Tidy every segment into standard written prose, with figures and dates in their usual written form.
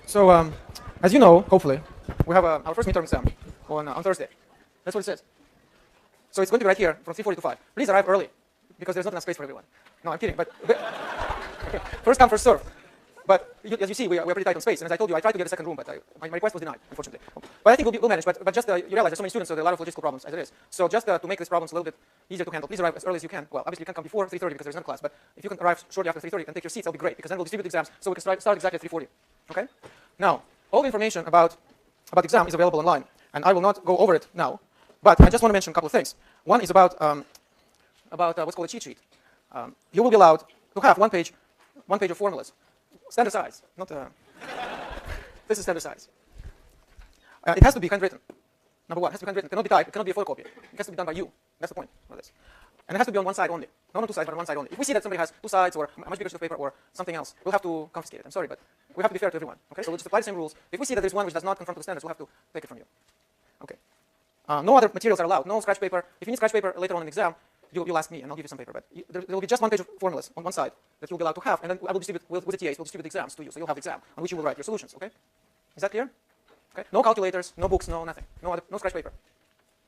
So, as you know, hopefully, we have our first midterm exam on Thursday. That's what it says. So it's going to be right here from 3:40 to 5. Please arrive early, because there's not enough space for everyone. No, I'm kidding. But first come, first serve. But as you see, we are pretty tight on space. And as I told you, I tried to get a second room, but my request was denied, unfortunately. But I think we'll manage. But just you realize there's so many students, so there are a lot of logistical problems as it is. So just to make these problems a little bit easier to handle, please arrive as early as you can. Well, obviously you can't come before 3:30 because there's not a class. But if you can arrive shortly after 3:30 and take your seats, that'll be great, because then we'll distribute the exams so we can start exactly at 3:40. Okay? Now, all the information about the exam is available online, and I will not go over it now. But I just want to mention a couple of things. One is about what's called a cheat sheet. You will be allowed to have one page of formulas. Standard size, not this is standard size. It has to be handwritten. Number one, it has to be handwritten. It cannot be typed. It cannot be a photocopy. It has to be done by you. That's the point of this. And it has to be on one side only. Not on two sides, but on one side only. If we see that somebody has two sides or a much bigger sheet of paper or something else, we'll have to confiscate it. I'm sorry, but we have to be fair to everyone. Okay, so we'll just apply the same rules. If we see that there's one which does not conform to the standards, we'll have to take it from you. Okay. No other materials are allowed. No scratch paper. If you need scratch paper later on in the exam, you'll ask me and I'll give you some paper. But there will be just one page of formulas on one side that you'll be allowed to have, and then I will distribute with the TAs. We'll distribute the exams to you, so you'll have the exam on which you will write your solutions. Okay? Is that clear? Okay. No calculators, no books, no nothing, no scratch paper.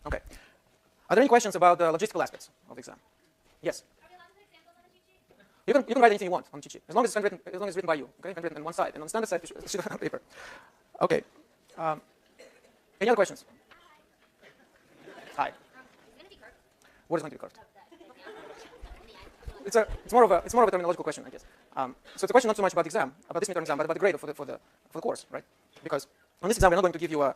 Okay. Are there any questions about the logistical aspects of the exam? Yes. Are we allowed to put examples on the cheat sheet? You can write anything you want on the cheat sheet, as long as it's handwritten, as long as it's written by you. Okay, handwritten on one side, and on the standard side, it's on paper. Okay. Any other questions? Hi. Is it going to be curved? What is going to be curved? In the end. It's more of a terminological question, I guess. So it's a question not so much about the exam, about this midterm exam, but about the grade for the course, right? Because on this exam, we're not going to give you a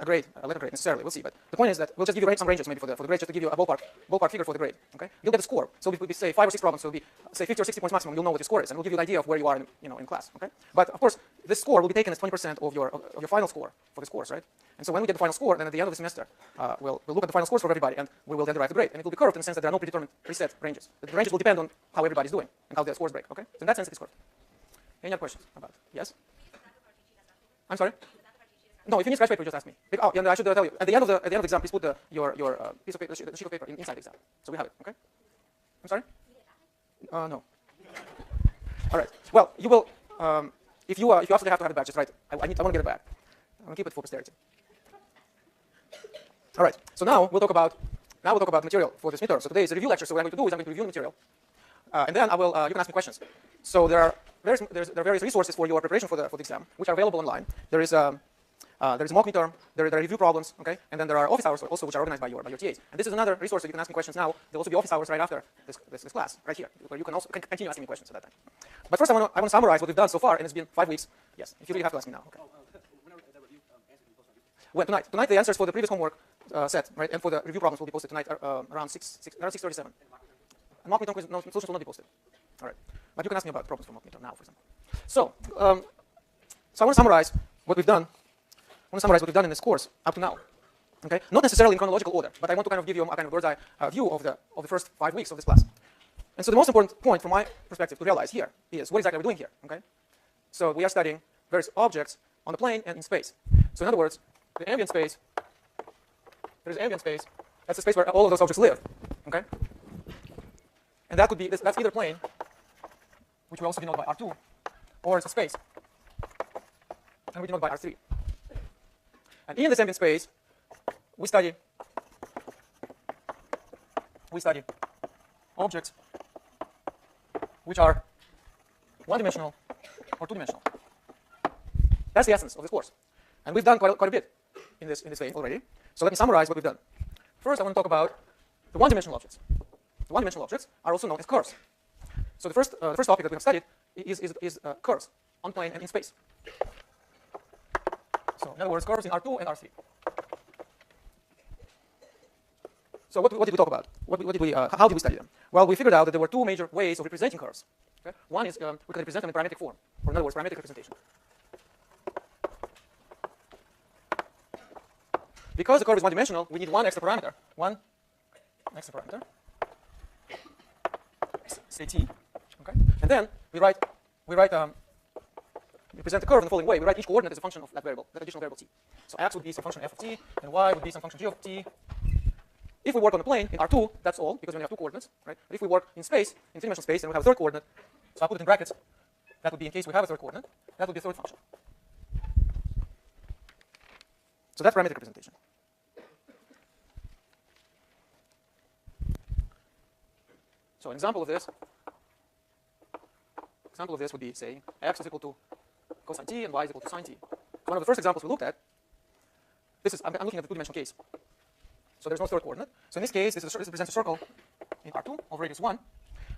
grade, a letter grade necessarily. We'll see. But the point is that we'll just give you some ranges maybe for the grade, just to give you a ballpark figure for the grade. Okay? You'll get a score. So if we say 5 or 6 problems, so it'll be say 50 or 60 points maximum. You'll know what your score is, and we'll give you an idea of where you are in class. Okay? But of course, this score will be taken as 20% of your final score for this course, right? And so when we get the final score, then at the end of the semester, we'll look at the final scores for everybody, and we will then derive the grade. And it will be curved in the sense that there are no predetermined preset ranges. The ranges will depend on how everybody's doing and how their scores break. Okay? So in that sense, it is curved. Any other questions about it? Yes? I'm sorry? No, if you need scratch paper, just ask me. Oh, and I should tell you, at the end of the exam, please put your piece of paper, the sheet of paper inside the exam, so we have it. Okay? I'm sorry? No. All right. Well, you will. If you absolutely have to have it back, just write. I want to get it back. I'm gonna keep it for posterity. All right. So now we'll talk about material for this midterm. So today is a review lecture. So what I'm going to do is I'm going to review the material, and then you can ask me questions. So there are various resources for your preparation for the exam, which are available online. There is a mock midterm, there are review problems, okay, and then there are office hours also, which are organized by your TAs. And this is another resource, so you can ask me questions now. There will also be office hours right after this class, right here, where you can also continue asking me questions at that time. But first, I want to summarize what we've done so far, and it's been 5 weeks. Yes, if you really have to ask me now. Okay. Well, tonight the answers for the previous homework set, right, and for the review problems will be posted tonight around 6:37. And mock midterm solutions will not be posted. All right, but you can ask me about problems from mock midterm now, for example. So, I want to summarize what we've done. In this course up to now. Okay, not necessarily in chronological order, but I want to kind of give you a kind of bird's eye view of the first 5 weeks of this class. And so the most important point from my perspective to realize here is what exactly we're doing here. Okay, so we are studying various objects on the plane and in space. So in other words, the ambient space. There is ambient space. That's the space where all of those objects live. Okay, and that could be that's either plane, which we also denote by R2, or it's a space, and we denote by R3. And in this ambient space, we study objects which are one-dimensional or two-dimensional. That's the essence of this course. And we've done quite a bit in this vein already. So let me summarize what we've done. First, I want to talk about the one-dimensional objects. The one-dimensional objects are also known as curves. So the first topic that we have studied is curves on plane and in space. So in other words, curves in R2 and R3. So what did we talk about? How did we study them? Well, we figured out that there were two major ways of representing curves. Okay? One is we can represent them in parametric form, or in other words, parametric representation. Because the curve is one-dimensional, we need one extra parameter. Say t. Okay? And then we present the curve in the following way. We write each coordinate as a function of that variable, that additional variable t. So x would be some function f of t, and y would be some function g of t. If we work on a plane in R2, that's all, because we only have two coordinates, right? But if we work in space, in three-dimensional space, and we have a third coordinate, so I put it in brackets, that would be in case we have a third coordinate, that would be a third function. So that's parametric representation. So an example of this would be, say, x is equal to cosine t and y is equal to sine t. So one of the first examples we looked at, I'm looking at the two-dimensional case. So there's no third coordinate. So in this case, this represents a circle in R2 of radius 1.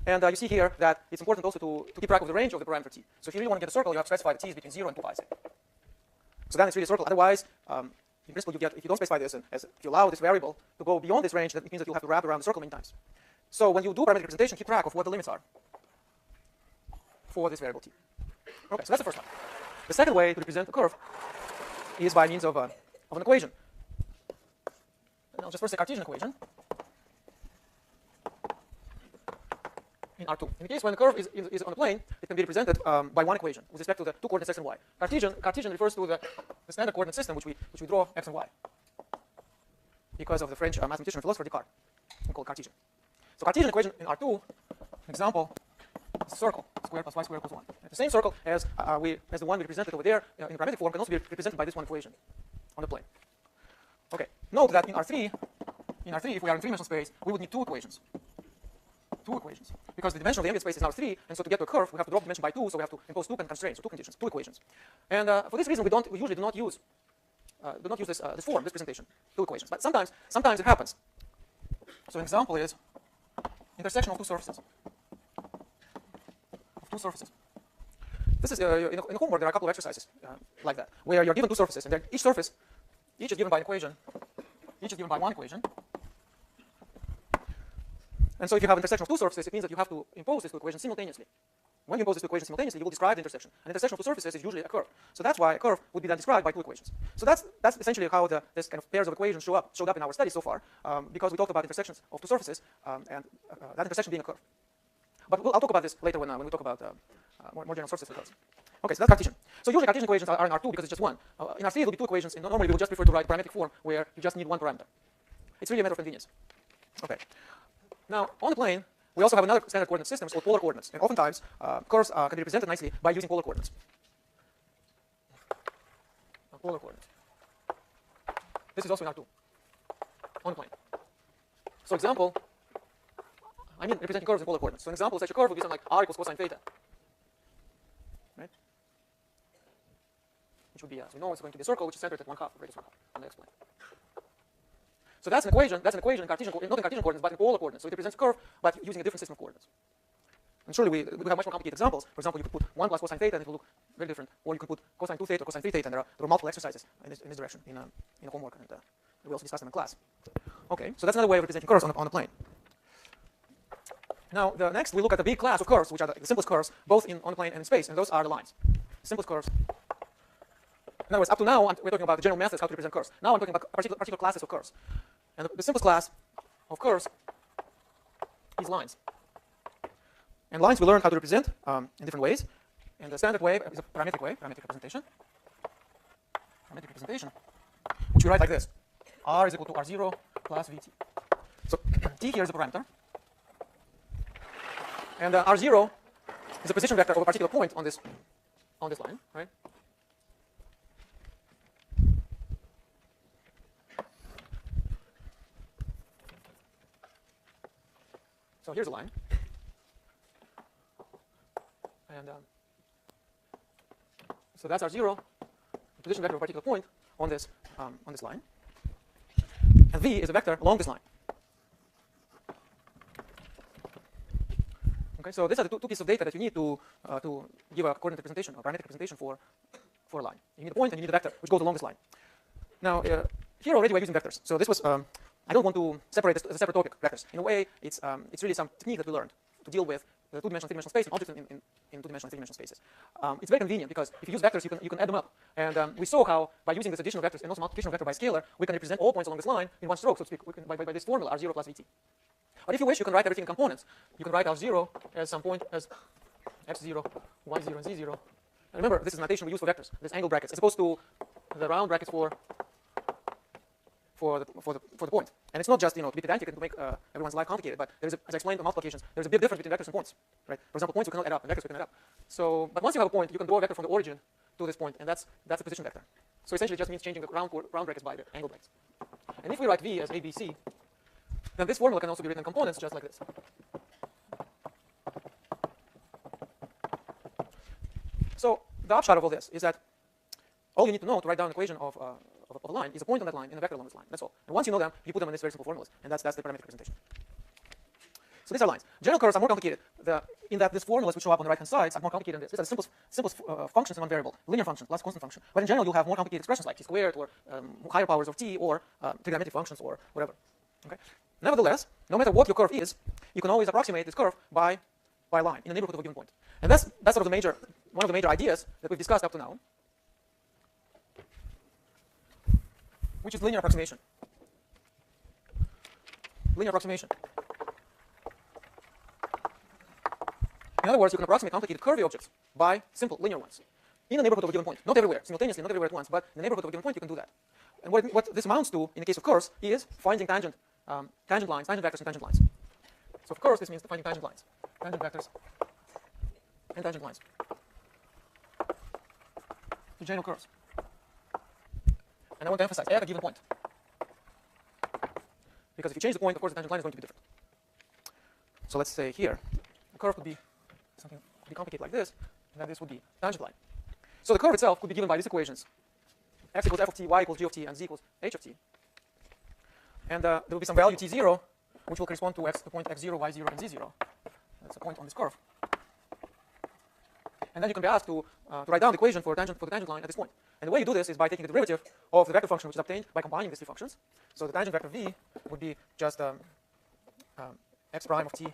And you see here that it's important also to keep track of the range of the parameter t. So if you really want to get a circle, you have to specify the t is between 0 and 2 pi, say. So then it's really a circle. Otherwise, in principle, if you don't specify this, and if you allow this variable to go beyond this range, that means that you'll have to wrap around the circle many times. So when you do parametric representation, keep track of what the limits are for this variable t. Okay, so that's the first one. The second way to represent a curve is by means of an equation. And I'll just first say Cartesian equation in R2. In the case when the curve is on a plane, it can be represented by one equation with respect to the two coordinates x and y. Cartesian refers to the standard coordinate system which we draw x and y because of the French mathematician and philosopher Descartes. We call it Cartesian. So Cartesian equation in R2, example, is a circle, square plus y squared equals 1. And the same circle as the one we represented over there in parametric form can also be represented by this one equation on the plane. Okay, note that in R3, if we are in three-dimensional space, we would need two equations. Because the dimension of the ambient space is now 3, and so to get to a curve, we have to drop the dimension by 2, so we have to impose two constraints, or two conditions, two equations. And for this reason, we usually do not use this form, this presentation, two equations. But sometimes it happens. So an example is intersection of two surfaces. This is in a homework. There are a couple of exercises like that, where you're given two surfaces, and then each is given by an equation. Each is given by one equation. And so if you have intersection of two surfaces, it means that you have to impose these two equations simultaneously. When you impose these two equations simultaneously, you will describe the intersection. An intersection of two surfaces is usually a curve. So that's why a curve would be then described by two equations. So that's essentially how this kind of pairs of equations showed up in our study so far, because we talked about intersections of two surfaces and that intersection being a curve. But I'll talk about this later when we talk about more general surfaces with curves. Okay, so that's Cartesian. So usually Cartesian equations are in R2 because it's just one. In R3 it will be two equations, and normally we will just prefer to write parametric form where you just need one parameter. It's really a matter of convenience. Okay. Now on the plane, we also have another standard coordinate system called polar coordinates. And oftentimes, curves can be represented nicely by using polar coordinates. Polar coordinates. This is also in R2 on the plane. So example, representing curves in polar coordinates. So an example of such a curve would be something like r equals cosine theta. Right? Which would be, as we know, it's going to be a circle which is centered at 1/2 of radius 1/2 on the x-plane. So that's an equation in Cartesian, not in Cartesian coordinates, but in polar coordinates. So it represents a curve, but using a different system of coordinates. And surely we have much more complicated examples. For example, you could put 1 plus cosine theta and it will look very different. Or you can put cosine 2 theta or cosine 3 theta, and there are multiple exercises in this direction in a homework, and we also discuss them in class. Okay, so that's another way of representing curves on a plane. Now, next we look at the big class of curves, which are the simplest curves, both on the plane and in space, and those are the lines. Simplest curves. In other words, up to now, we're talking about the general methods how to represent curves. Now I'm talking about particular classes of curves. And the simplest class of curves is lines. And lines we learned how to represent in different ways. And the standard way is a parametric representation. Parametric representation, which we write like this. R is equal to R0 plus Vt. So t here is a parameter. And R0 is a position vector of a particular point on this line, right? So here's a line, and so that's R0, the position vector of a particular point on this line, and V is a vector along this line. Okay, so these are the two pieces of data that you need to give a coordinate representation, or parametric representation for a line. You need a point and you need a vector which goes along this line. Now here already we're using vectors. So this was I don't want to separate this as a separate topic, vectors. In a way, it's really some technique that we learned to deal with the two-dimensional, three-dimensional space and objects in two-dimensional and three-dimensional spaces. It's very convenient because if you use vectors, you can add them up. And we saw how by using this additional vectors and also multiplication vector by scalar, we can represent all points along this line in one stroke, so to speak, by this formula, R0 plus Vt. But if you wish, you can write everything in components. You can write R0 as some point as x0, y0, and z0. And remember, this is notation we use for vectors. This angle brackets, as opposed to the round brackets for the point. And it's not just to be pedantic and to make everyone's life complicated, but there is, as I explained on multiplications, there's a big difference between vectors and points, right? For example, points we cannot add up, and vectors we can add up. So, but once you have a point, you can draw a vector from the origin to this point, and that's a position vector. So essentially it just means changing the round brackets by the angle brackets. And if we write v as ABC, then this formula can also be written in components just like this. So the upshot of all this is that all you need to know to write down an equation of a line is a point on that line and a vector along this line. That's all. And once you know them, you put them in these very simple formulas, and that's the parametric representation. So these are lines. General curves are more complicated. In that these formulas which show up on the right-hand side are more complicated than this. These are the simplest functions in one variable, linear function plus constant function. But in general, you'll have more complicated expressions like t squared or higher powers of t or trigonometric functions or whatever. Okay. Nevertheless, no matter what your curve is, you can always approximate this curve by line in the neighborhood of a given point. And that's sort of one of the major ideas that we've discussed up to now, which is linear approximation. Linear approximation. In other words, you can approximate complicated curvy objects by simple linear ones in the neighborhood of a given point. Not everywhere, simultaneously, not everywhere at once, but in the neighborhood of a given point, you can do that. And what this amounts to in the case of curves is finding tangent lines, tangent vectors, and tangent lines. So for curves, this means finding tangent lines, tangent vectors, and tangent lines to general curves. And I want to emphasize at a given point, because if you change the point, of course, the tangent line is going to be different. So let's say here, the curve could be something complicated like this, and then this would be tangent line. So the curve itself could be given by these equations: x equals f of t, y equals g of t, and z equals h of t. And there will be some value t0, which will correspond to the point x0, y0, and z0. That's a point on this curve. And then you can be asked to write down the equation for the tangent line at this point. And the way you do this is by taking the derivative of the vector function, which is obtained by combining these three functions. So the tangent vector v would be just x prime of t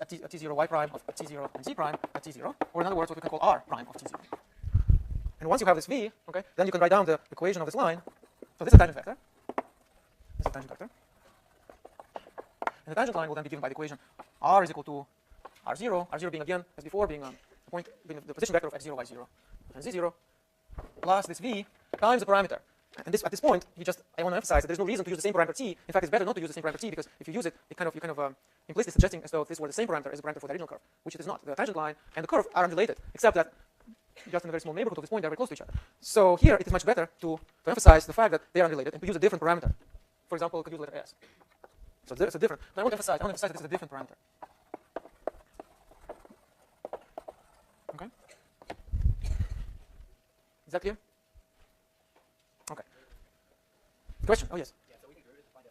at t0, y prime of t0, and z prime at t0, or in other words, what we can call r prime of t0. And once you have this v, okay, then you can write down the equation of this line. So this is a tangent vector. This is a tangent vector. And the tangent line will then be given by the equation r is equal to r0, r0 being again, as before, being the position vector of x0, y0, and z0, plus this v times the parameter. And at this point, I want to emphasize that there's no reason to use the same parameter t. In fact, it's better not to use the same parameter t, because if you use it, you're kind of implicitly suggesting as though this were the same parameter as the parameter for the original curve, which it is not. The tangent line and the curve are unrelated, except that just in a very small neighborhood of this point, they're very close to each other. So here, it is much better to emphasize the fact that they are unrelated and to use a different parameter. For example, you could use letter s. So it's a different. But I want to emphasize that this is a different parameter. Okay. Is that clear? Okay. Question? Oh, yes. Yeah, so we can derivative to find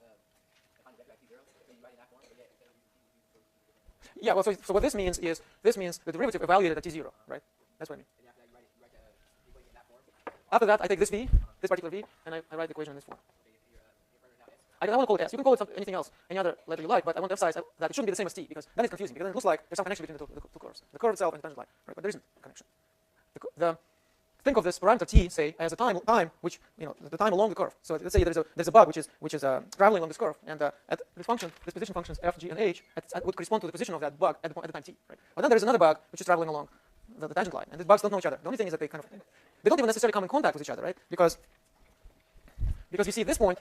the vector t0. So you write in that form, but yeah, instead of Yeah, well, so what this means is, the derivative evaluated at t0, right? That's what I mean. and after that, you write the equation in that form. After that, I take this v, this particular v, and I write the equation in this form. Okay, your parameter now is. I don't want to call it s. You can call it anything else, any other letter you like, but I want to emphasize that it shouldn't be the same as t, because then it's confusing, because then it looks like there's some connection between the two curves, the curve itself and the tangent line, right? But there isn't a connection. Think of this parameter t, say, as a time which, the time along the curve. So let's say there's a bug which is traveling along this curve, and at this position functions f, g, and h would correspond to the position of that bug at the time t, right? But then there's another bug which is traveling along the tangent line, and these bugs don't know each other. The only thing is that they don't even necessarily come in contact with each other, right? Because you see at this point,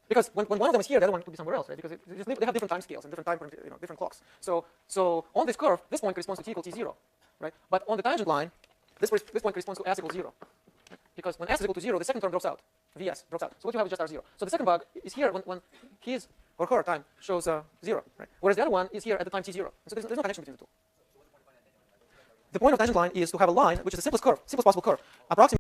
because when one of them is here, the other one could be somewhere else, right? Because they have different time scales and different clocks. So on this curve, this point corresponds to t equals t0, right? But on the tangent line, this point corresponds to s equals 0. Because when s is equal to 0, the second term drops out. Vs drops out. So what you have is just r0. So the second bug is here when his or her time shows 0, right? Whereas the other one is here at the time t0. So there's no connection between the two. The point of tangent line is to have a line which is the simplest possible curve, approximately